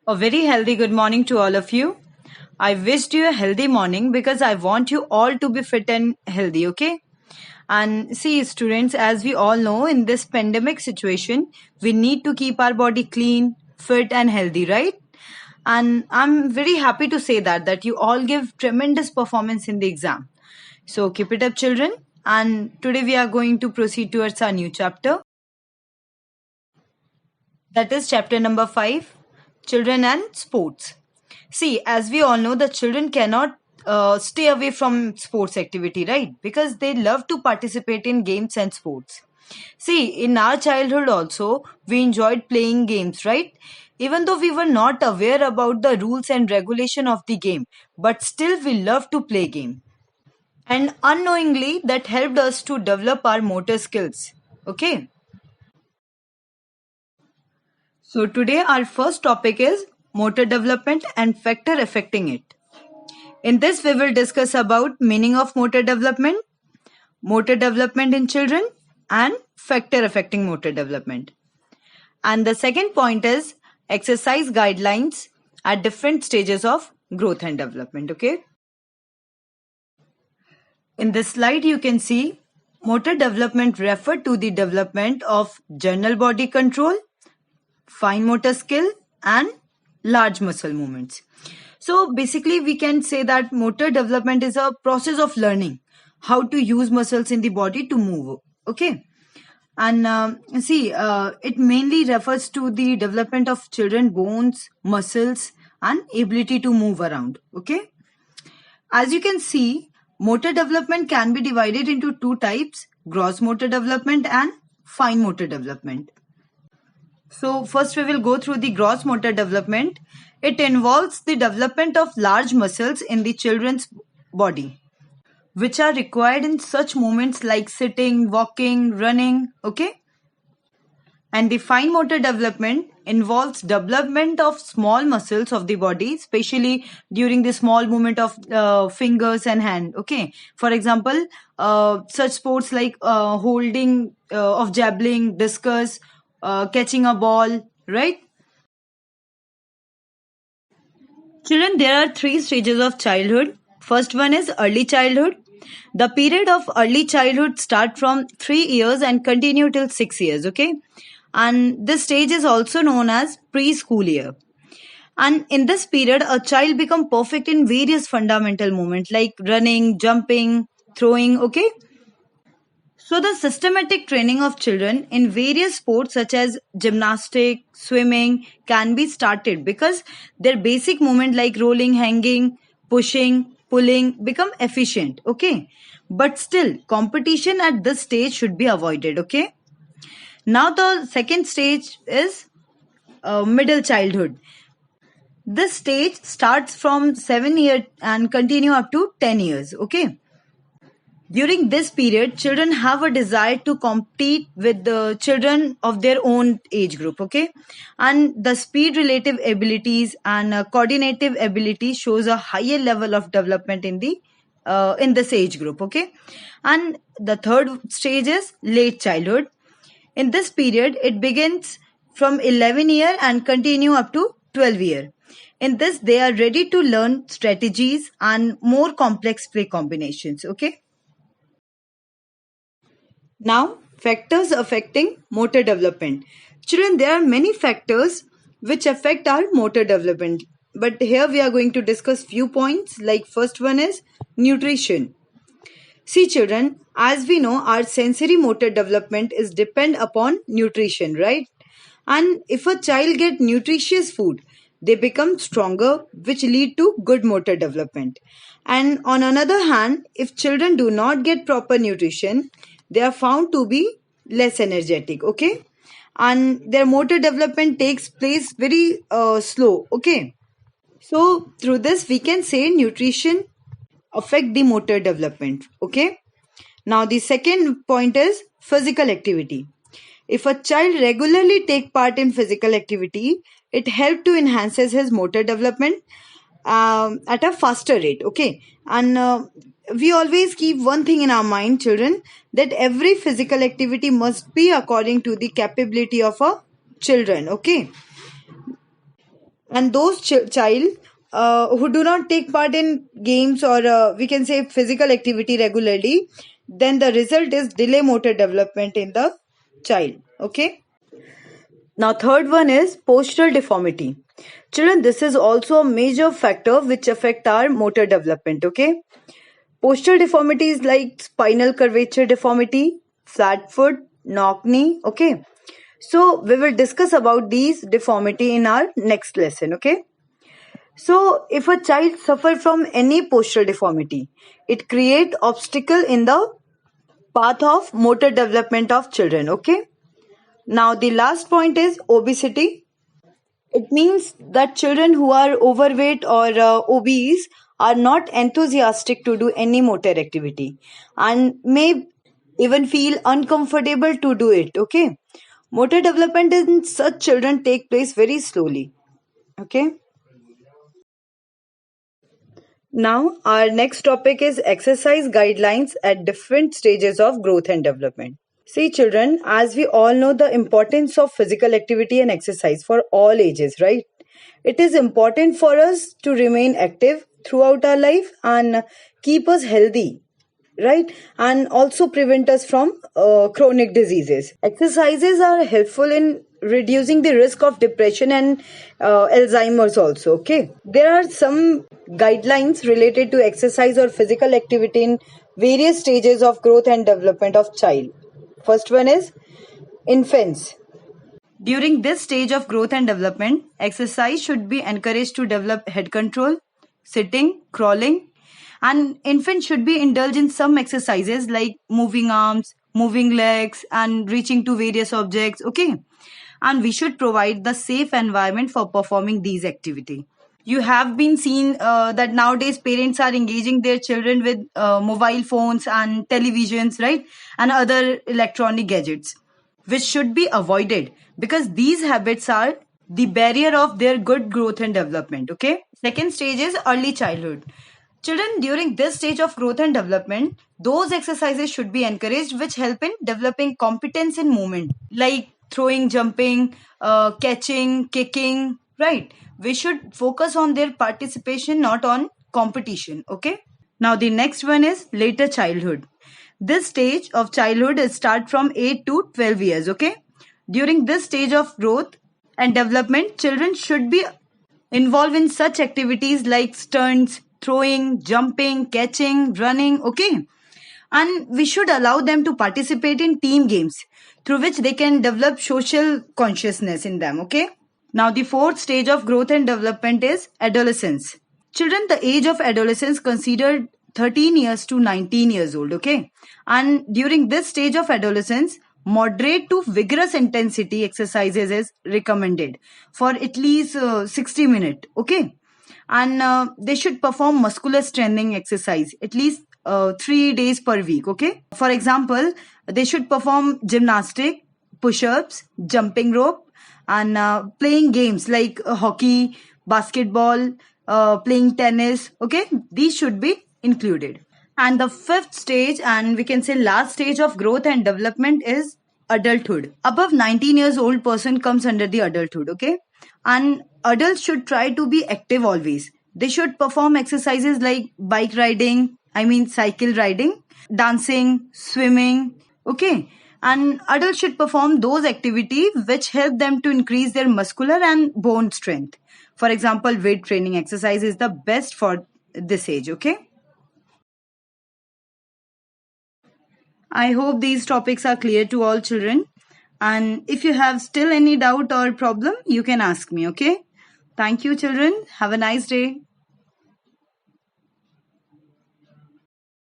A very healthy good morning to all of you. I wished you a healthy morning because I want you all to be fit and healthy, okay? And see, students, as we all know, in this pandemic situation, we need to keep our body clean, fit, and healthy, right? And I'm very happy to say that you all give tremendous performance in the exam. So keep it up, children. And today we are going to proceed towards our new chapter. That is chapter number 5, Children and Sports. See, as we all know, the children cannot stay away from sports activity, right? Because they love to participate in games and sports. See, in our childhood also, we enjoyed playing games, right? Even though we were not aware about the rules and regulation of the game, but still we love to play game. And unknowingly, that helped us to develop our motor skills. Okay. So today our first topic is motor development and factor affecting it. In this we will discuss about meaning of motor development in children and factor affecting motor development. And the second point is exercise guidelines at different stages of growth and development, okay? In this slide you can see motor development refer to the development of general body control, fine motor skill and large muscle movements. So basically we can say that motor development is a process of learning how to use muscles in the body to move. Okay. And it mainly refers to the development of children bones, muscles and ability to move around. Okay. As you can see, motor development can be divided into two types, gross motor development and fine motor development. So first we will go through the gross motor development. It involves the development of large muscles in the children's body, which are required in such movements like sitting, walking, running, okay? And the fine motor development involves development of small muscles of the body, especially during the small movement of fingers and hand, okay? For example, such sports like holding of javelin, discus, catching a ball, right? Children, there are three stages of childhood. First one is early childhood. The period of early childhood start from 3 years and continue till 6 years, okay? And this stage is also known as preschool year. And in this period, a child become perfect in various fundamental movements like running, jumping, throwing, okay? So the systematic training of children in various sports such as gymnastics, swimming can be started because their basic movement like rolling, hanging, pushing, pulling become efficient, okay? But still competition at this stage should be avoided, okay? Now the second stage is middle childhood. This stage starts from 7 years and continue up to 10 years, okay? During this period, children have a desire to compete with the children of their own age group, okay? And the speed relative abilities and coordinative ability shows a higher level of development in this age group, okay? And the third stage is late childhood. In this period, it begins from 11 year and continue up to 12 year. In this, they are ready to learn strategies and more complex play combinations, okay? Now, factors affecting motor development. Children, there are many factors which affect our motor development. But here we are going to discuss few points. Like first one is nutrition. See children, as we know, our sensory motor development is depend upon nutrition, right? And if a child get nutritious food, they become stronger, which lead to good motor development. And on another hand, if children do not get proper nutrition, they are found to be less energetic, okay? And their motor development takes place very slow, okay? So through this, we can say nutrition affect the motor development, okay? Now the second point is physical activity. If a child regularly take part in physical activity, it help to enhances his motor development at a faster rate, okay? And we always keep one thing in our mind, children, that every physical activity must be according to the capability of a children, okay? And those child who do not take part in games or we can say physical activity regularly, then the result is delay motor development in the child. Okay. Now, third one is postural deformity. Children, this is also a major factor which affect our motor development. Okay. Postural deformities like spinal curvature deformity, flat foot, knock knee. Okay. So we will discuss about these deformity in our next lesson. Okay. So if a child suffer from any postural deformity, it create obstacle in the path of motor development of children. Okay. Now the last point is obesity. It means that children who are overweight or obese are not enthusiastic to do any motor activity and may even feel uncomfortable to do it. Okay. Motor development in such children take place very slowly. Okay. Now, our next topic is exercise guidelines at different stages of growth and development. See, children, as we all know the importance of physical activity and exercise for all ages, right? It is important for us to remain active throughout our life and keep us healthy, right? And also prevent us from chronic diseases. Exercises are helpful in reducing the risk of depression and Alzheimer's also. Okay. There are some guidelines related to exercise or physical activity in various stages of growth and development of child. First one is infants. During this stage of growth and development, exercise should be encouraged to develop head control, sitting, crawling, and infants should be indulged in some exercises like moving arms, moving legs, and reaching to various objects. Okay. And we should provide the safe environment for performing these activities. You have been seen that nowadays parents are engaging their children with mobile phones and televisions, right? And other electronic gadgets, which should be avoided because these habits are the barrier of their good growth and development. Okay. Second stage is early childhood. Children during this stage of growth and development, those exercises should be encouraged which help in developing competence in movement like throwing, jumping, catching, kicking, right? We should focus on their participation, not on competition. Okay. Now the next one is later childhood. This stage of childhood is start from 8 to 12 years. Okay. During this stage of growth and development, children should be involved in such activities like stunts, throwing, jumping, catching, running. Okay. And we should allow them to participate in team games through which they can develop social consciousness in them. Okay. Now the fourth stage of growth and development is adolescence. Children, the age of adolescence considered 13 years to 19 years old. Okay. And during this stage of adolescence, moderate to vigorous intensity exercises is recommended for at least 60 minutes. Okay. And they should perform muscular strengthening exercise at least 3 days per week. Okay. For example, they should perform gymnastic, push-ups, jumping rope, and playing games like hockey, basketball, playing tennis. Okay. These should be included. And the fifth stage, and we can say last stage of growth and development is adulthood. Above 19 years old person comes under the adulthood. Okay. And adults should try to be active always. They should perform exercises like bike riding, cycle riding, dancing, swimming. Okay. And adults should perform those activities which help them to increase their muscular and bone strength. For example, weight training exercise is the best for this age. Okay. I hope these topics are clear to all children. And if you have still any doubt or problem, you can ask me. Okay. Thank you, children. Have a nice day.